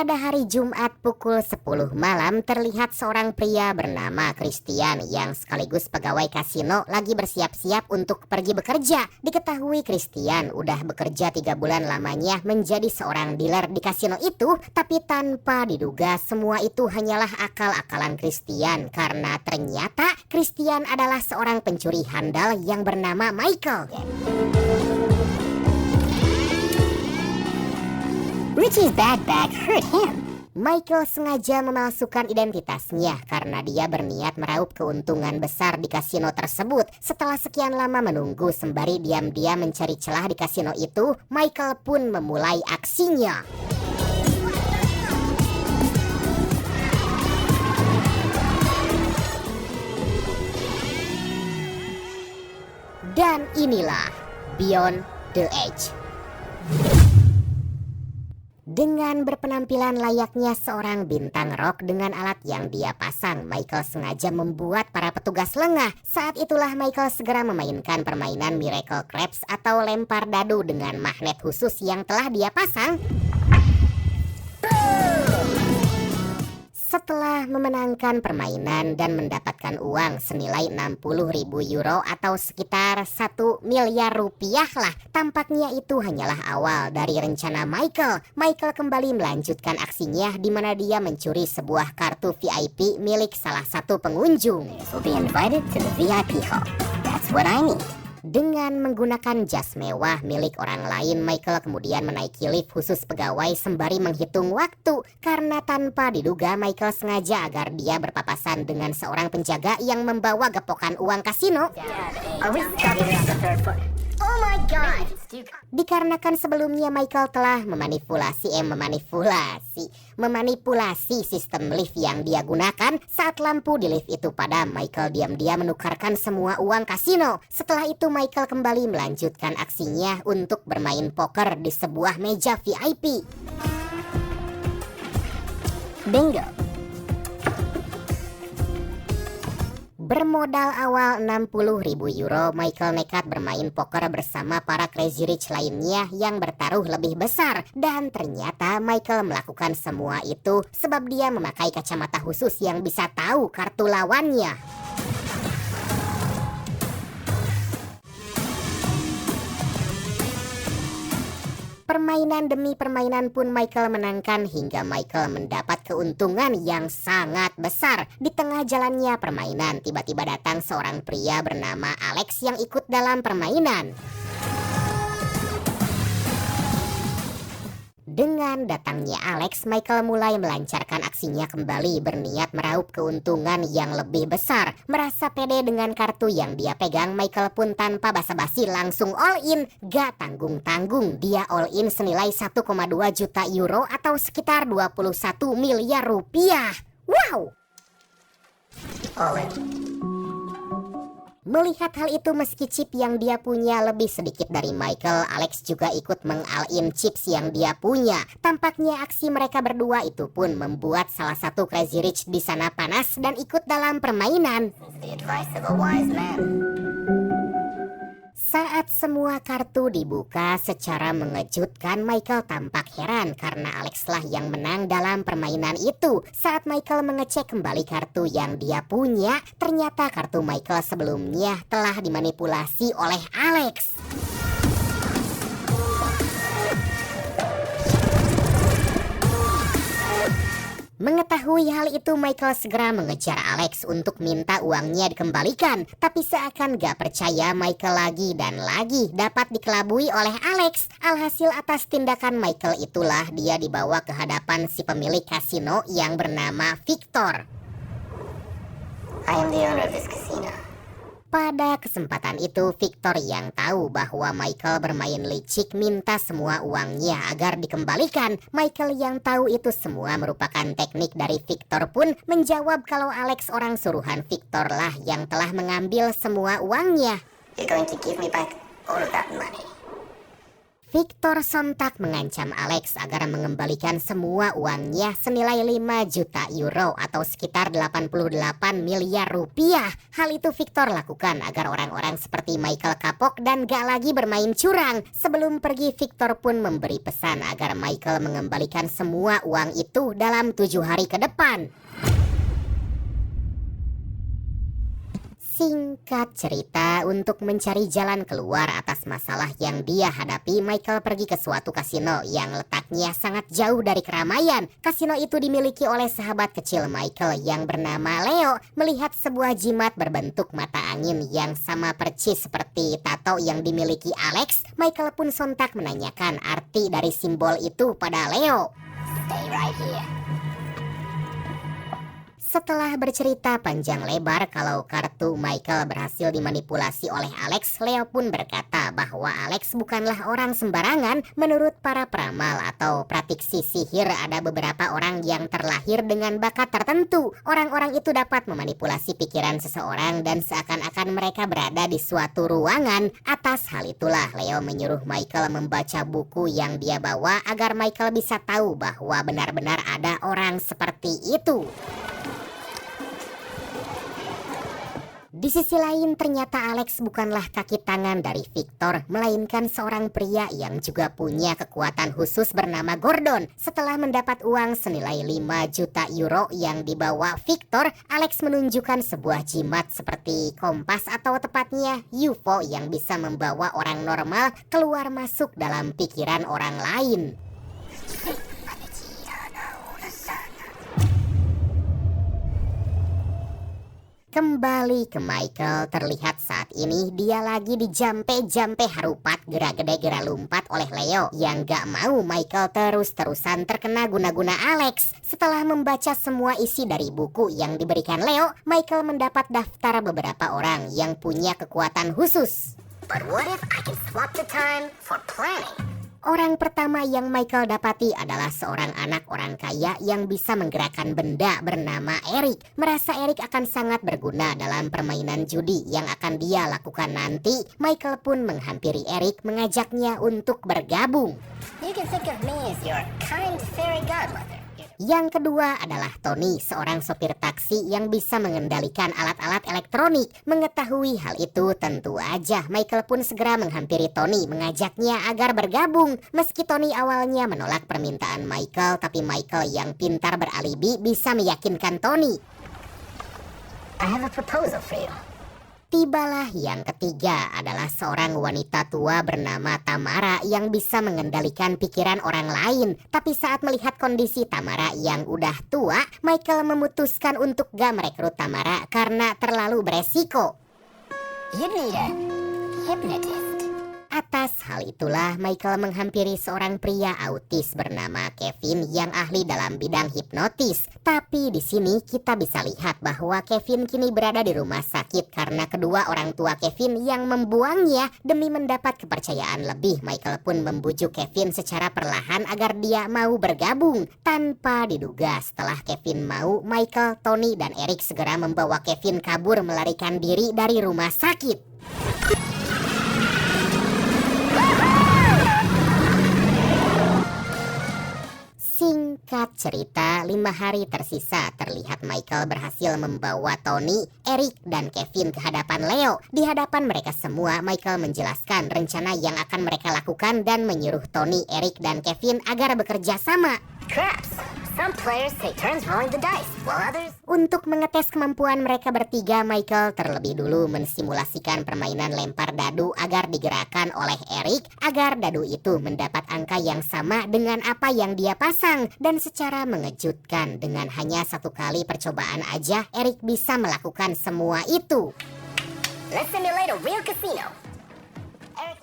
Pada hari Jumat pukul 10 malam terlihat seorang pria bernama Christian yang sekaligus pegawai kasino lagi bersiap-siap untuk pergi bekerja. Diketahui Christian udah bekerja 3 bulan lamanya menjadi seorang dealer di kasino itu, tapi tanpa diduga semua itu hanyalah akal-akalan Christian karena ternyata Christian adalah seorang pencuri handal yang bernama Michael. Richie's bag hurt him. Michael sengaja memalsukan identitasnya karena dia berniat meraup keuntungan besar di kasino tersebut. Setelah sekian lama menunggu sembari diam-diam mencari celah di kasino itu, Michael pun memulai aksinya. Dan inilah Beyond the Edge. Dengan berpenampilan layaknya seorang bintang rock dengan alat yang dia pasang, Michael sengaja membuat para petugas lengah. Saat itulah Michael segera memainkan permainan Miracle Crabs atau lempar dadu dengan magnet khusus yang telah dia pasang. Setelah memenangkan permainan dan mendapatkan uang senilai 60.000 euro atau sekitar 1 miliar rupiah lah, tampaknya itu hanyalah awal dari rencana Michael. Michael kembali melanjutkan aksinya di mana dia mencuri sebuah kartu VIP milik salah satu pengunjung. Will be invited to the VIP hall. That's what I need. Dengan menggunakan jas mewah milik orang lain, Michael kemudian menaiki lift khusus pegawai sembari menghitung waktu. Karena tanpa diduga Michael sengaja agar dia berpapasan dengan seorang penjaga yang membawa gepokan uang kasino. Oh my God! Dikarenakan sebelumnya Michael telah memanipulasi sistem lift yang dia gunakan. Saat lampu di lift itu padam, Michael diam-diam menukarkan semua uang kasino. Setelah itu Michael kembali melanjutkan aksinya untuk bermain poker di sebuah meja VIP. Bingo! Bermodal awal 60.000 euro, Michael nekat bermain poker bersama para Crazy Rich lainnya yang bertaruh lebih besar. Dan ternyata Michael melakukan semua itu sebab dia memakai kacamata khusus yang bisa tahu kartu lawannya. Permainan demi permainan pun Michael menangkan hingga Michael mendapat keuntungan yang sangat besar. Di tengah jalannya permainan, tiba-tiba datang seorang pria bernama Alex yang ikut dalam permainan. Dengan datangnya Alex, Michael mulai melancarkan aksinya kembali, berniat meraup keuntungan yang lebih besar. Merasa pede dengan kartu yang dia pegang, Michael pun tanpa basa-basi langsung all in. Gak tanggung-tanggung, dia all in senilai 1,2 juta euro atau sekitar 21 miliar rupiah. Wow! All in. Melihat hal itu, meski chip yang dia punya lebih sedikit dari Michael, Alex juga ikut meng-all-in chips yang dia punya. Tampaknya aksi mereka berdua itu pun membuat salah satu Crazy Rich di sana panas dan ikut dalam permainan. The advice of a wise man. Saat semua kartu dibuka secara mengejutkan, Michael tampak heran karena Alex lah yang menang dalam permainan itu. Saat Michael mengecek kembali kartu yang dia punya, ternyata kartu Michael sebelumnya telah dimanipulasi oleh Alex. Mengetahui hal itu, Michael segera mengejar Alex untuk minta uangnya dikembalikan. Tapi seakan gak percaya, Michael lagi dan lagi dapat dikelabui oleh Alex. Alhasil atas tindakan Michael itulah dia dibawa ke hadapan si pemilik kasino yang bernama Victor. I am the owner of this casino. Pada kesempatan itu, Victor yang tahu bahwa Michael bermain licik minta semua uangnya agar dikembalikan. Michael yang tahu itu semua merupakan teknik dari Victor pun menjawab kalau Alex orang suruhan Victor lah yang telah mengambil semua uangnya. You're going to give me back all of that money. Victor sontak mengancam Alex agar mengembalikan semua uangnya senilai 5 juta euro atau sekitar 88 miliar rupiah. Hal itu Victor lakukan agar orang-orang seperti Michael kapok dan gak lagi bermain curang. Sebelum pergi, Victor pun memberi pesan agar Michael mengembalikan semua uang itu dalam 7 hari ke depan. Singkat cerita, untuk mencari jalan keluar atas masalah yang dia hadapi, Michael pergi ke suatu kasino yang letaknya sangat jauh dari keramaian. Kasino itu dimiliki oleh sahabat kecil Michael yang bernama Leo. Melihat sebuah jimat berbentuk mata angin yang sama persis seperti tato yang dimiliki Alex, Michael pun sontak menanyakan arti dari simbol itu pada Leo. Stay right here. Setelah bercerita panjang lebar kalau kartu Michael berhasil dimanipulasi oleh Alex, Leo pun berkata bahwa Alex bukanlah orang sembarangan. Menurut para peramal atau pratiksi sihir, ada beberapa orang yang terlahir dengan bakat tertentu. Orang-orang itu dapat memanipulasi pikiran seseorang dan seakan-akan mereka berada di suatu ruangan. Atas hal itulah Leo menyuruh Michael membaca buku yang dia bawa agar Michael bisa tahu bahwa benar-benar ada orang seperti itu. Di sisi lain, ternyata Alex bukanlah kaki tangan dari Victor, melainkan seorang pria yang juga punya kekuatan khusus bernama Gordon. Setelah mendapat uang senilai 5 juta euro yang dibawa Victor, Alex menunjukkan sebuah jimat seperti kompas atau tepatnya UFO yang bisa membawa orang normal keluar masuk dalam pikiran orang lain. Kembali ke Michael, terlihat saat ini dia lagi dijampe-jampe harupat gera gede gera lumpat oleh Leo yang gak mau Michael terus-terusan terkena guna-guna Alex. Setelah membaca semua isi dari buku yang diberikan Leo, Michael mendapat daftar beberapa orang yang punya kekuatan khusus. But what if I can swap the time for planning? Orang pertama yang Michael dapati adalah seorang anak orang kaya yang bisa menggerakkan benda bernama Eric. Merasa Eric akan sangat berguna dalam permainan judi yang akan dia lakukan nanti, Michael pun menghampiri Eric mengajaknya untuk bergabung. You can think of me as your kind fairy godmother. Yang kedua adalah Tony, seorang sopir taksi yang bisa mengendalikan alat-alat elektronik. Mengetahui hal itu, tentu aja Michael pun segera menghampiri Tony mengajaknya agar bergabung. Meski Tony awalnya menolak permintaan Michael, tapi Michael yang pintar beralibi bisa meyakinkan Tony. I have a proposal for you. Tibalah yang ketiga adalah seorang wanita tua bernama Tamara yang bisa mengendalikan pikiran orang lain. Tapi saat melihat kondisi Tamara yang udah tua, Michael memutuskan untuk gak merekrut Tamara karena terlalu beresiko. You need a hypnotist. Atas hal itulah Michael menghampiri seorang pria autis bernama Kevin yang ahli dalam bidang hipnotis. Tapi di sini kita bisa lihat bahwa Kevin kini berada di rumah sakit karena kedua orang tua Kevin yang membuangnya. Demi mendapat kepercayaan lebih, Michael pun membujuk Kevin secara perlahan agar dia mau bergabung. Tanpa diduga, setelah Kevin mau, Michael, Tony, dan Eric segera membawa Kevin kabur melarikan diri dari rumah sakit. Singkat cerita, 5 hari tersisa terlihat Michael berhasil membawa Tony, Eric, dan Kevin ke hadapan Leo. Di hadapan mereka semua, Michael menjelaskan rencana yang akan mereka lakukan dan menyuruh Tony, Eric, dan Kevin agar bekerja sama. Craps. Some players take turns rolling the dice, while others... Untuk mengetes kemampuan mereka bertiga, Michael terlebih dulu mensimulasikan permainan lempar dadu agar digerakkan oleh Eric agar dadu itu mendapat angka yang sama dengan apa yang dia pasang. Dan secara mengejutkan, dengan hanya 1 kali percobaan aja, Eric bisa melakukan semua itu. Let's simulate a real casino.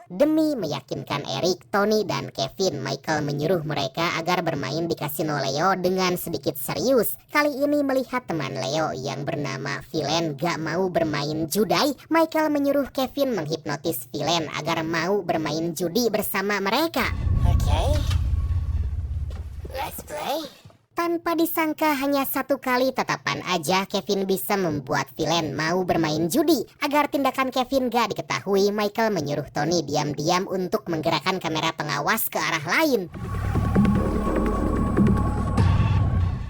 Demi meyakinkan Eric, Tony, dan Kevin, Michael menyuruh mereka agar bermain di kasino Leo dengan sedikit serius. Kali ini melihat teman Leo yang bernama Villain gak mau bermain judai, Michael menyuruh Kevin menghipnotis Villain agar mau bermain judi bersama mereka. Okay. Let's play. Tanpa disangka hanya satu kali tatapan aja Kevin bisa membuat villain mau bermain judi. Agar tindakan Kevin gak diketahui, Michael menyuruh Tony diam-diam untuk menggerakkan kamera pengawas ke arah lain.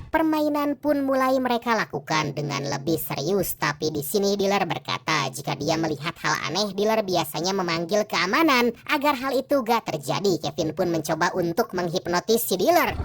Permainan pun mulai mereka lakukan dengan lebih serius, tapi di sini dealer berkata jika dia melihat hal aneh, dealer biasanya memanggil keamanan. Agar hal itu gak terjadi, Kevin pun mencoba untuk menghipnotis si dealer.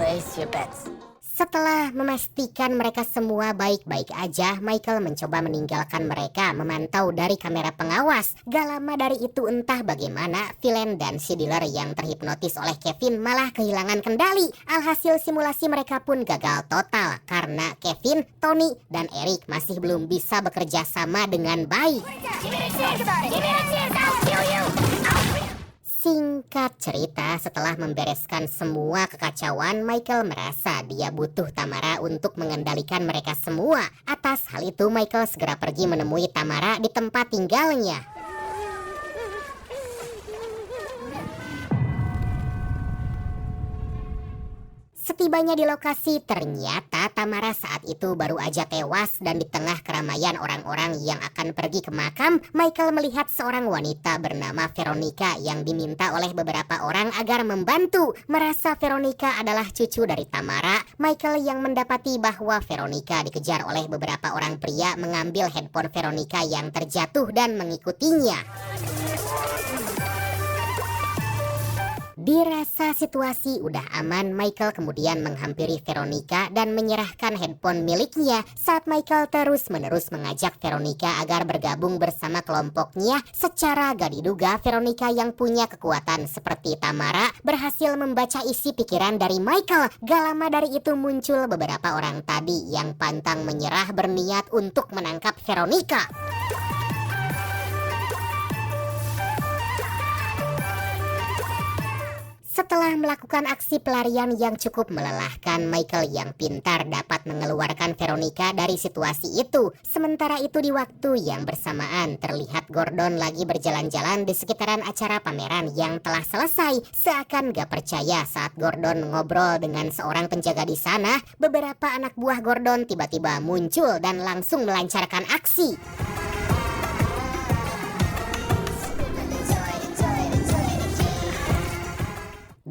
Place your bets. Setelah memastikan mereka semua baik-baik aja, Michael mencoba meninggalkan mereka memantau dari kamera pengawas. Gak lama dari itu entah bagaimana, villain dan si dealer yang terhipnotis oleh Kevin malah kehilangan kendali. Alhasil simulasi mereka pun gagal total karena Kevin, Tony, dan Eric masih belum bisa bekerja sama dengan baik. Singkat cerita, setelah membereskan semua kekacauan, Michael merasa dia butuh Tamara untuk mengendalikan mereka semua. Atas hal itu, Michael segera pergi menemui Tamara di tempat tinggalnya. Setibanya di lokasi, ternyata Tamara saat itu baru aja tewas dan di tengah keramaian orang-orang yang akan pergi ke makam, Michael melihat seorang wanita bernama Veronica yang diminta oleh beberapa orang agar membantu. Merasa Veronica adalah cucu dari Tamara, Michael yang mendapati bahwa Veronica dikejar oleh beberapa orang pria mengambil handphone Veronica yang terjatuh dan mengikutinya. Dirasa situasi udah aman, Michael kemudian menghampiri Veronica dan menyerahkan handphone miliknya. Saat Michael terus-menerus mengajak Veronica agar bergabung bersama kelompoknya, secara gak diduga Veronica yang punya kekuatan seperti Tamara berhasil membaca isi pikiran dari Michael. Gak lama dari itu muncul beberapa orang tadi yang pantang menyerah berniat untuk menangkap Veronica. Setelah melakukan aksi pelarian yang cukup melelahkan, Michael yang pintar dapat mengeluarkan Veronica dari situasi itu. Sementara itu di waktu yang bersamaan, terlihat Gordon lagi berjalan-jalan di sekitaran acara pameran yang telah selesai. Seakan gak percaya saat Gordon ngobrol dengan seorang penjaga di sana, beberapa anak buah Gordon tiba-tiba muncul dan langsung melancarkan aksi.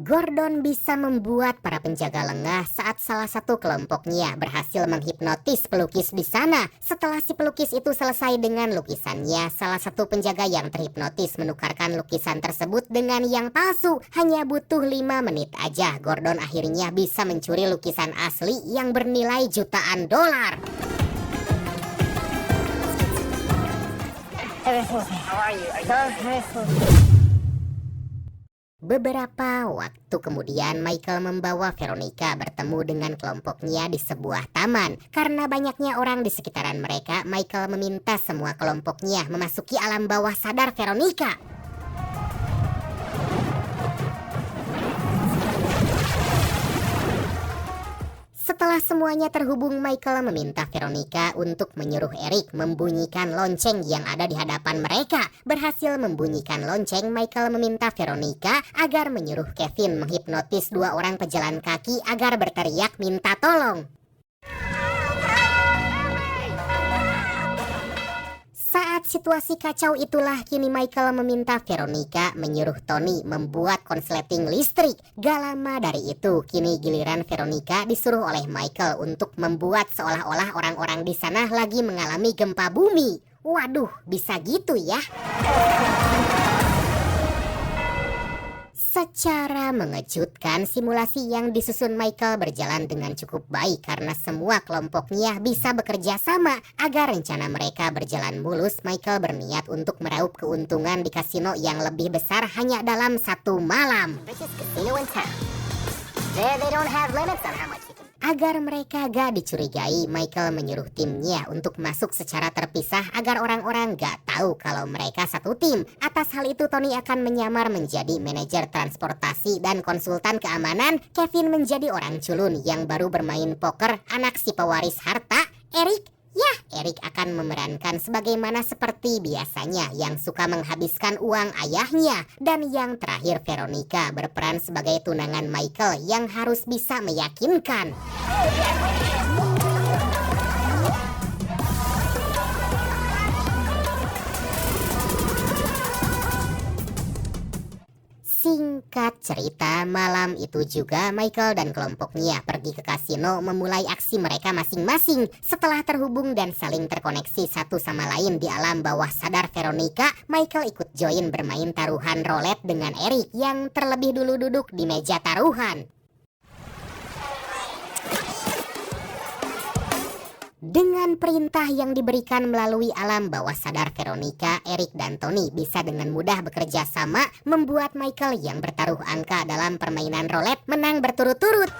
Gordon bisa membuat para penjaga lengah saat salah satu kelompoknya berhasil menghipnotis pelukis di sana. Setelah si pelukis itu selesai dengan lukisannya, salah satu penjaga yang terhipnotis menukarkan lukisan tersebut dengan yang palsu. Hanya butuh 5 menit aja, Gordon akhirnya bisa mencuri lukisan asli yang bernilai jutaan dolar. Beberapa waktu kemudian, Michael membawa Veronica bertemu dengan kelompoknya di sebuah taman. Karena banyaknya orang di sekitaran mereka, Michael meminta semua kelompoknya memasuki alam bawah sadar Veronica. Setelah semuanya terhubung, Michael meminta Veronica untuk menyuruh Eric membunyikan lonceng yang ada di hadapan mereka. Berhasil membunyikan lonceng, Michael meminta Veronica agar menyuruh Kevin menghipnotis 2 orang pejalan kaki agar berteriak minta tolong. Saat situasi kacau itulah kini Michael meminta Veronica menyuruh Tony membuat konsleting listrik. Gak lama dari itu, kini giliran Veronica disuruh oleh Michael untuk membuat seolah-olah orang-orang di sana lagi mengalami gempa bumi. Waduh, bisa gitu ya? Secara mengejutkan, simulasi yang disusun Michael berjalan dengan cukup baik karena semua kelompoknya bisa bekerja sama. Agar rencana mereka berjalan mulus, Michael berniat untuk meraup keuntungan di kasino yang lebih besar hanya dalam 1 malam. Agar mereka gak dicurigai, Michael menyuruh timnya untuk masuk secara terpisah agar orang-orang gak tahu kalau mereka satu tim. Atas hal itu, Tony akan menyamar menjadi manajer transportasi dan konsultan keamanan. Kevin menjadi orang culun yang baru bermain poker, anak si pewaris harta. Eric Eric akan memerankan sebagaimana seperti biasanya yang suka menghabiskan uang ayahnya. Dan yang terakhir, Veronica berperan sebagai tunangan Michael yang harus bisa meyakinkan. Singkat cerita, malam itu juga Michael dan kelompoknya pergi ke kasino memulai aksi mereka masing-masing. Setelah terhubung dan saling terkoneksi satu sama lain di alam bawah sadar Veronica, Michael ikut join bermain taruhan roulette dengan Eric yang terlebih dulu duduk di meja taruhan. Dengan perintah yang diberikan melalui alam bawah sadar Veronica, Eric dan Tony bisa dengan mudah bekerja sama membuat Michael yang bertaruh angka dalam permainan roulette menang berturut-turut.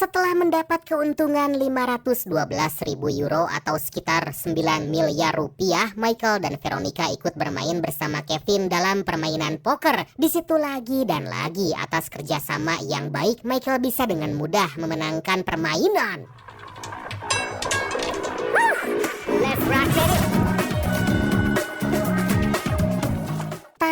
Setelah mendapat keuntungan 512.000 euro atau sekitar 9 miliar rupiah, Michael dan Veronica ikut bermain bersama Kevin dalam permainan poker. Di situ lagi dan lagi atas kerjasama yang baik, Michael bisa dengan mudah memenangkan permainan. Let's rock it!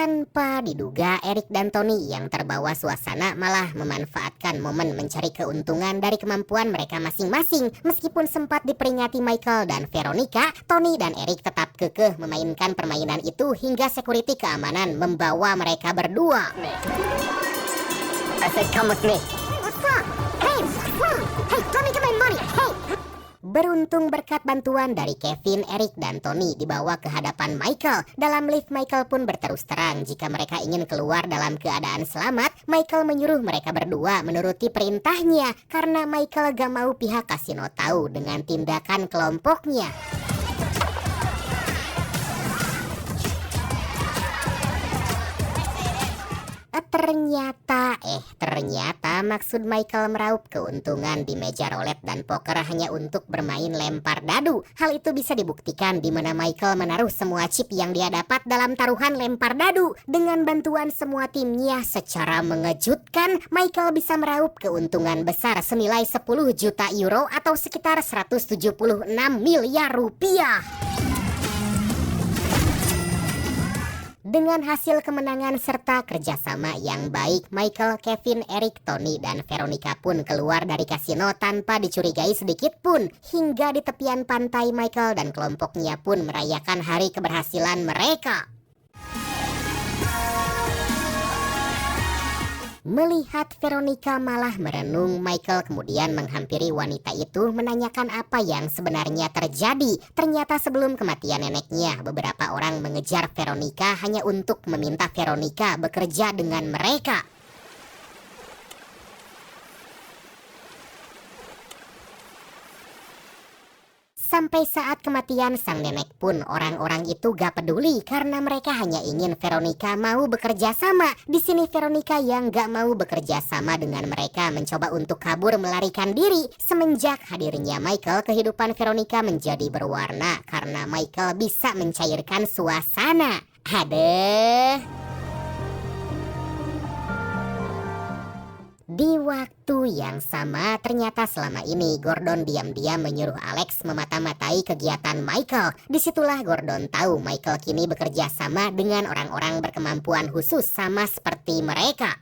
Tanpa diduga, Eric dan Tony yang terbawa suasana malah memanfaatkan momen mencari keuntungan dari kemampuan mereka masing-masing. Meskipun sempat diperingati Michael dan Veronica, Tony dan Eric tetap kekeh memainkan permainan itu hingga security keamanan membawa mereka berdua. I said come with me. What's wrong? Hey, what's wrong? Hey, Tony, get my money. Hey. Beruntung berkat bantuan dari Kevin, Eric dan Tony dibawa ke hadapan Michael. Dalam lift, Michael pun berterus terang jika mereka ingin keluar dalam keadaan selamat. Michael menyuruh mereka berdua menuruti perintahnya karena Michael gak mau pihak kasino tahu dengan tindakan kelompoknya. Ternyata maksud Michael meraup keuntungan di meja roulette dan poker hanya untuk bermain lempar dadu. Hal itu bisa dibuktikan di mana Michael menaruh semua chip yang dia dapat dalam taruhan lempar dadu. Dengan bantuan semua timnya secara mengejutkan, Michael bisa meraup keuntungan besar senilai 10 juta euro atau sekitar 176 miliar rupiah. Dengan hasil kemenangan serta kerjasama yang baik, Michael, Kevin, Eric, Tony, dan Veronica pun keluar dari kasino tanpa dicurigai sedikit pun. Hingga di tepian pantai, Michael dan kelompoknya pun merayakan hari keberhasilan mereka. Melihat Veronica malah merenung, Michael kemudian menghampiri wanita itu menanyakan apa yang sebenarnya terjadi. Ternyata sebelum kematian neneknya, beberapa orang mengejar Veronica hanya untuk meminta Veronica bekerja dengan mereka. Sampai saat kematian sang nenek pun orang-orang itu gak peduli karena mereka hanya ingin Veronica mau bekerja sama. Di sini Veronica yang gak mau bekerja sama dengan mereka mencoba untuk kabur melarikan diri. Semenjak hadirnya Michael, kehidupan Veronica menjadi berwarna karena Michael bisa mencairkan suasana. Hadeh. Di waktu yang sama, ternyata selama ini Gordon diam-diam menyuruh Alex memata-matai kegiatan Michael. Disitulah Gordon tahu Michael kini bekerja sama dengan orang-orang berkemampuan khusus sama seperti mereka.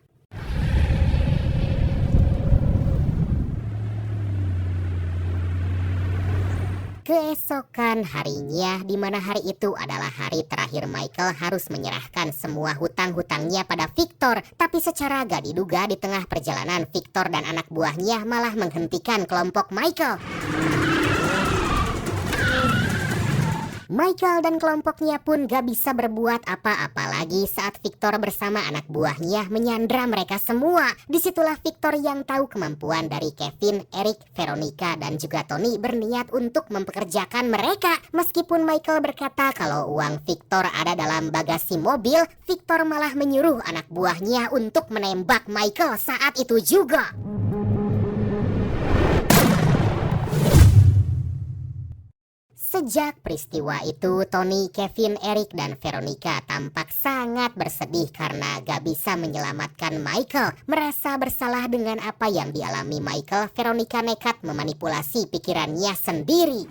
Keesokan harinya, di mana hari itu adalah hari terakhir Michael harus menyerahkan semua hutang-hutangnya pada Victor. Tapi secara gak diduga di tengah perjalanan, Victor dan anak buahnya malah menghentikan kelompok Michael. Michael dan kelompoknya pun gak bisa berbuat apa-apa lagi saat Victor bersama anak buahnya menyandra mereka semua. Disitulah Victor yang tahu kemampuan dari Kevin, Eric, Veronica, dan juga Tony berniat untuk mempekerjakan mereka. Meskipun Michael berkata kalau uang Victor ada dalam bagasi mobil, Victor malah menyuruh anak buahnya untuk menembak Michael saat itu juga. Sejak peristiwa itu, Tony, Kevin, Eric, dan Veronica tampak sangat bersedih karena gak bisa menyelamatkan Michael. Merasa bersalah dengan apa yang dialami Michael, Veronica nekat memanipulasi pikirannya sendiri.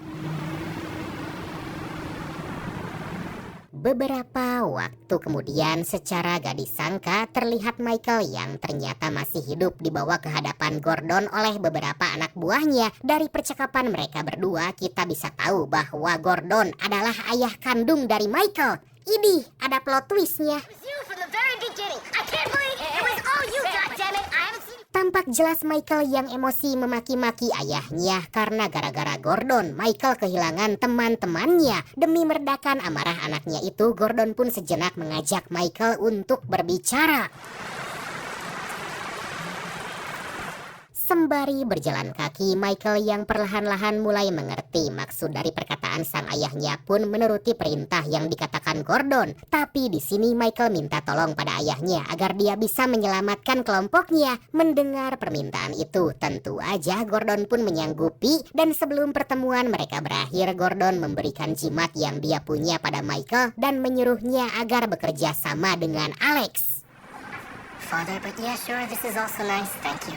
Beberapa waktu kemudian, secara gak disangka terlihat Michael yang ternyata masih hidup dibawa ke hadapan Gordon oleh beberapa anak buahnya. Dari percakapan mereka berdua, kita bisa tahu bahwa Gordon adalah ayah kandung dari Michael. Idih, ada plot twistnya. Tampak jelas Michael yang emosi memaki-maki ayahnya karena gara-gara Gordon, Michael kehilangan teman-temannya. Demi meredakan amarah anaknya itu, Gordon pun sejenak mengajak Michael untuk berbicara. Sembari berjalan kaki, Michael yang perlahan-lahan mulai mengerti maksud dari perkataan sang ayahnya pun menuruti perintah yang dikatakan Gordon. Tapi di sini Michael minta tolong pada ayahnya agar dia bisa menyelamatkan kelompoknya. Mendengar permintaan itu, tentu aja Gordon pun menyanggupi, dan sebelum pertemuan mereka berakhir, Gordon memberikan jimat yang dia punya pada Michael dan menyuruhnya agar bekerja sama dengan Alex. Father, but yeah, sure, this is also nice, thank you.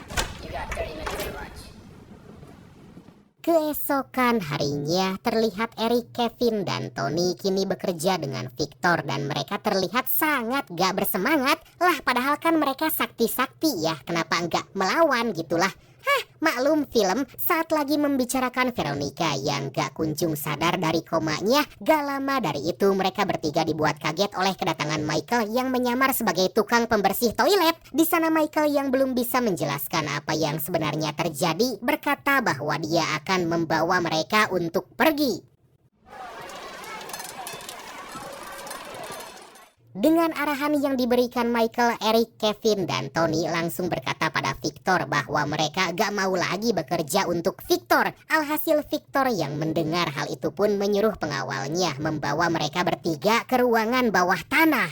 Keesokan harinya terlihat Eric, Kevin, dan Tony kini bekerja dengan Victor dan mereka terlihat sangat gak bersemangat. Lah padahal kan mereka sakti-sakti ya, kenapa enggak melawan gitulah. Maklum film, saat lagi membicarakan Veronica yang gak kunjung sadar dari komanya. Gak lama dari itu mereka bertiga dibuat kaget oleh kedatangan Michael yang menyamar sebagai tukang pembersih toilet. Di sana Michael yang belum bisa menjelaskan apa yang sebenarnya terjadi berkata bahwa dia akan membawa mereka untuk pergi. Dengan arahan yang diberikan Michael, Eric, Kevin, dan Tony langsung berkata pada Victor bahwa mereka gak mau lagi bekerja untuk Victor. Alhasil Victor yang mendengar hal itu pun menyuruh pengawalnya membawa mereka bertiga ke ruangan bawah tanah.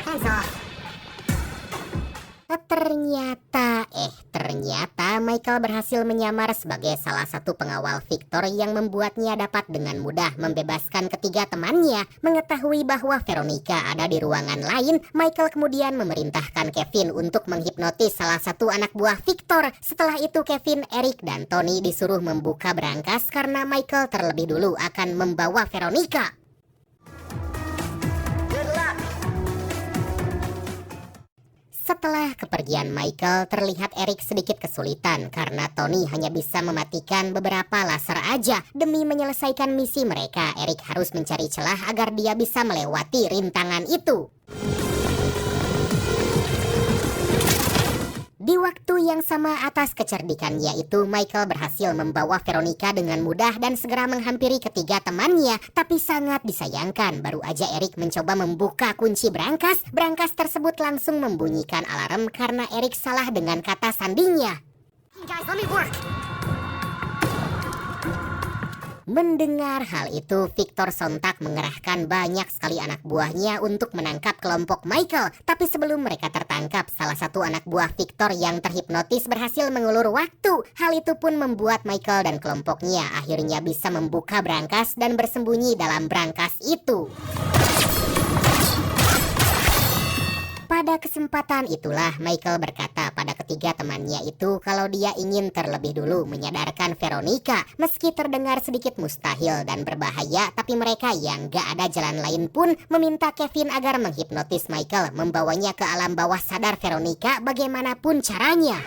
Hands off. Ternyata Michael berhasil menyamar sebagai salah satu pengawal Victor yang membuatnya dapat dengan mudah membebaskan ketiga temannya. Mengetahui bahwa Veronica ada di ruangan lain, Michael kemudian memerintahkan Kevin untuk menghipnotis salah satu anak buah Victor. Setelah itu Kevin, Eric, dan Tony disuruh membuka berangkas karena Michael terlebih dulu akan membawa Veronica. Setelah kepergian Michael, terlihat Eric sedikit kesulitan karena Tony hanya bisa mematikan beberapa laser aja. Demi menyelesaikan misi mereka, Eric harus mencari celah agar dia bisa melewati rintangan itu. Di waktu yang sama atas kecerdikannya itu, Michael berhasil membawa Veronica dengan mudah dan segera menghampiri ketiga temannya. Tapi sangat disayangkan, baru aja Eric mencoba membuka kunci berangkas, berangkas tersebut langsung membunyikan alarm karena Eric salah dengan kata sandinya. Hey guys, let me work. Mendengar hal itu, Victor sontak mengerahkan banyak sekali anak buahnya untuk menangkap kelompok Michael. Tapi sebelum mereka tertangkap, salah satu anak buah Victor yang terhipnotis berhasil mengulur waktu. Hal itu pun membuat Michael dan kelompoknya akhirnya bisa membuka berangkas dan bersembunyi dalam berangkas itu. Pada kesempatan itulah Michael berkata pada ketiga temannya itu kalau dia ingin terlebih dulu menyadarkan Veronica. Meski terdengar sedikit mustahil dan berbahaya, tapi mereka yang gak ada jalan lain pun meminta Kevin agar menghipnotis Michael, membawanya ke alam bawah sadar Veronica bagaimanapun caranya.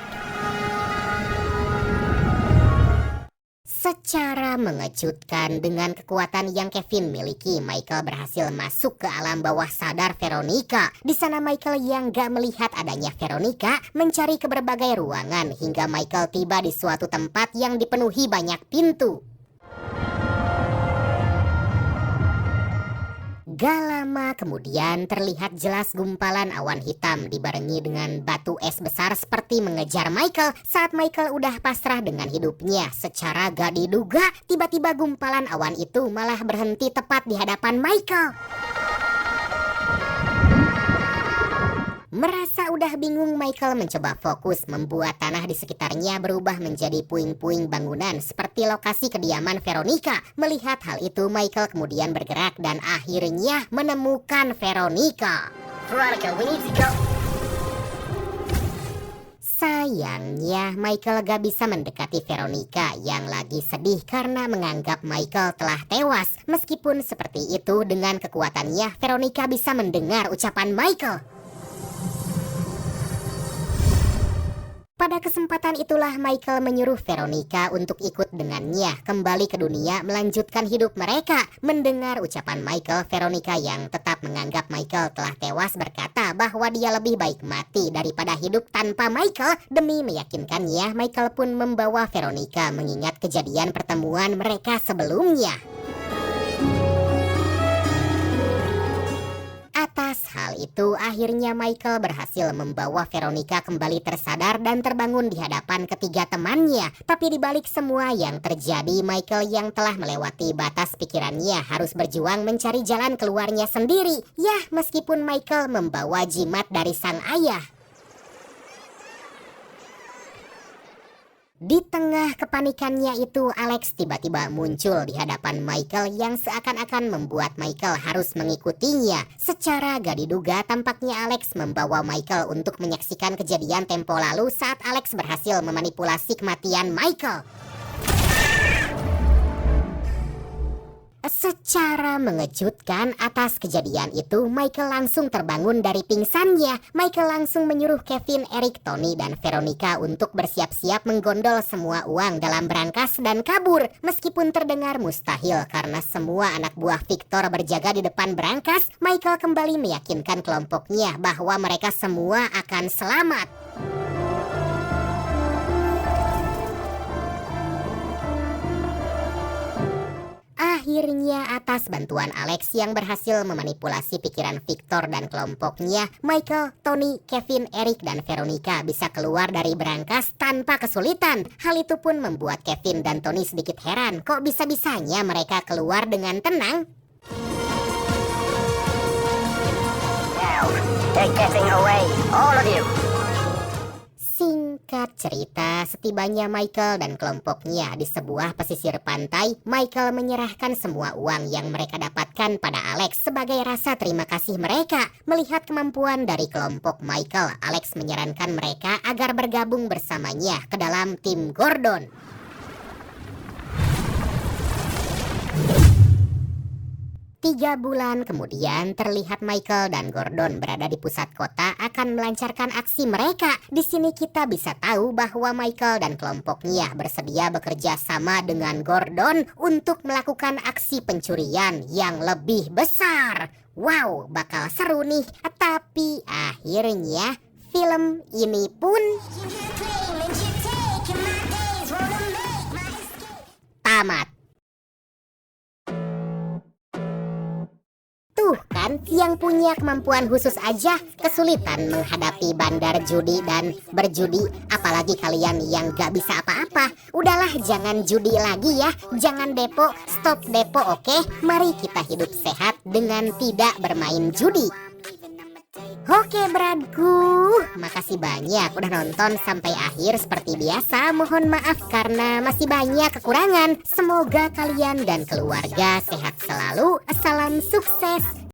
Secara mengejutkan, dengan kekuatan yang Kevin miliki, Michael berhasil masuk ke alam bawah sadar Veronica. Di sana Michael yang gak melihat adanya Veronica mencari ke berbagai ruangan hingga Michael tiba di suatu tempat yang dipenuhi banyak pintu. Gak lama kemudian terlihat jelas gumpalan awan hitam dibarengi dengan batu es besar seperti mengejar Michael. Saat Michael udah pasrah dengan hidupnya, secara gak diduga tiba-tiba gumpalan awan itu malah berhenti tepat di hadapan Michael. Merasa udah bingung, Michael mencoba fokus membuat tanah di sekitarnya berubah menjadi puing-puing bangunan seperti lokasi kediaman Veronica. Melihat hal itu, Michael kemudian bergerak dan akhirnya menemukan Veronica. Veronica, we need to go. Sayangnya, Michael gak bisa mendekati Veronica yang lagi sedih karena menganggap Michael telah tewas. Meskipun seperti itu, dengan kekuatannya, Veronica bisa mendengar ucapan Michael. Pada kesempatan itulah Michael menyuruh Veronica untuk ikut dengannya kembali ke dunia melanjutkan hidup mereka. Mendengar ucapan Michael, Veronica yang tetap menganggap Michael telah tewas berkata bahwa dia lebih baik mati daripada hidup tanpa Michael. Demi meyakinkannya, Michael pun membawa Veronica mengingat kejadian pertemuan mereka sebelumnya. Atas hal itu, akhirnya Michael berhasil membawa Veronica kembali tersadar dan terbangun di hadapan ketiga temannya. Tapi di balik semua yang terjadi, Michael yang telah melewati batas pikirannya harus berjuang mencari jalan keluarnya sendiri. Yah, meskipun Michael membawa jimat dari sang ayah. Di tengah kepanikannya itu, Alex tiba-tiba muncul di hadapan Michael yang seakan-akan membuat Michael harus mengikutinya. Secara gak diduga, tampaknya Alex membawa Michael untuk menyaksikan kejadian tempo lalu saat Alex berhasil memanipulasi kematian Michael. Secara mengejutkan, atas kejadian itu, Michael langsung terbangun dari pingsannya. Michael langsung menyuruh Kevin, Eric, Tony, dan Veronica untuk bersiap-siap menggondol semua uang dalam berangkas dan kabur. Meskipun terdengar mustahil karena semua anak buah Victor berjaga di depan berangkas, Michael kembali meyakinkan kelompoknya bahwa mereka semua akan selamat. Akhirnya, atas bantuan Alex yang berhasil memanipulasi pikiran Victor dan kelompoknya, Michael, Tony, Kevin, Eric, dan Veronica bisa keluar dari berangkas tanpa kesulitan. Hal itu pun membuat Kevin dan Tony sedikit heran, kok bisa-bisanya mereka keluar dengan tenang? Now, they're getting away, all of you. Singkat cerita, setibanya Michael dan kelompoknya di sebuah pesisir pantai, Michael menyerahkan semua uang yang mereka dapatkan pada Alex sebagai rasa terima kasih mereka. Melihat kemampuan dari kelompok Michael, Alex menyarankan mereka agar bergabung bersamanya ke dalam tim Gordon. 3 bulan kemudian, terlihat Michael dan Gordon berada di pusat kota akan melancarkan aksi mereka. Di sini kita bisa tahu bahwa Michael dan kelompoknya bersedia bekerja sama dengan Gordon untuk melakukan aksi pencurian yang lebih besar. Wow, bakal seru nih. Tapi akhirnya film ini pun tamat. Tuh kan, yang punya kemampuan khusus aja kesulitan menghadapi bandar judi dan berjudi, apalagi kalian yang gak bisa apa-apa. Udahlah, jangan judi lagi ya, jangan depo, stop depo, oke? Mari kita hidup sehat dengan tidak bermain judi. Oke beradku, makasih banyak udah nonton sampai akhir. Seperti biasa, mohon maaf karena masih banyak kekurangan. Semoga kalian dan keluarga sehat selalu. Salam sukses.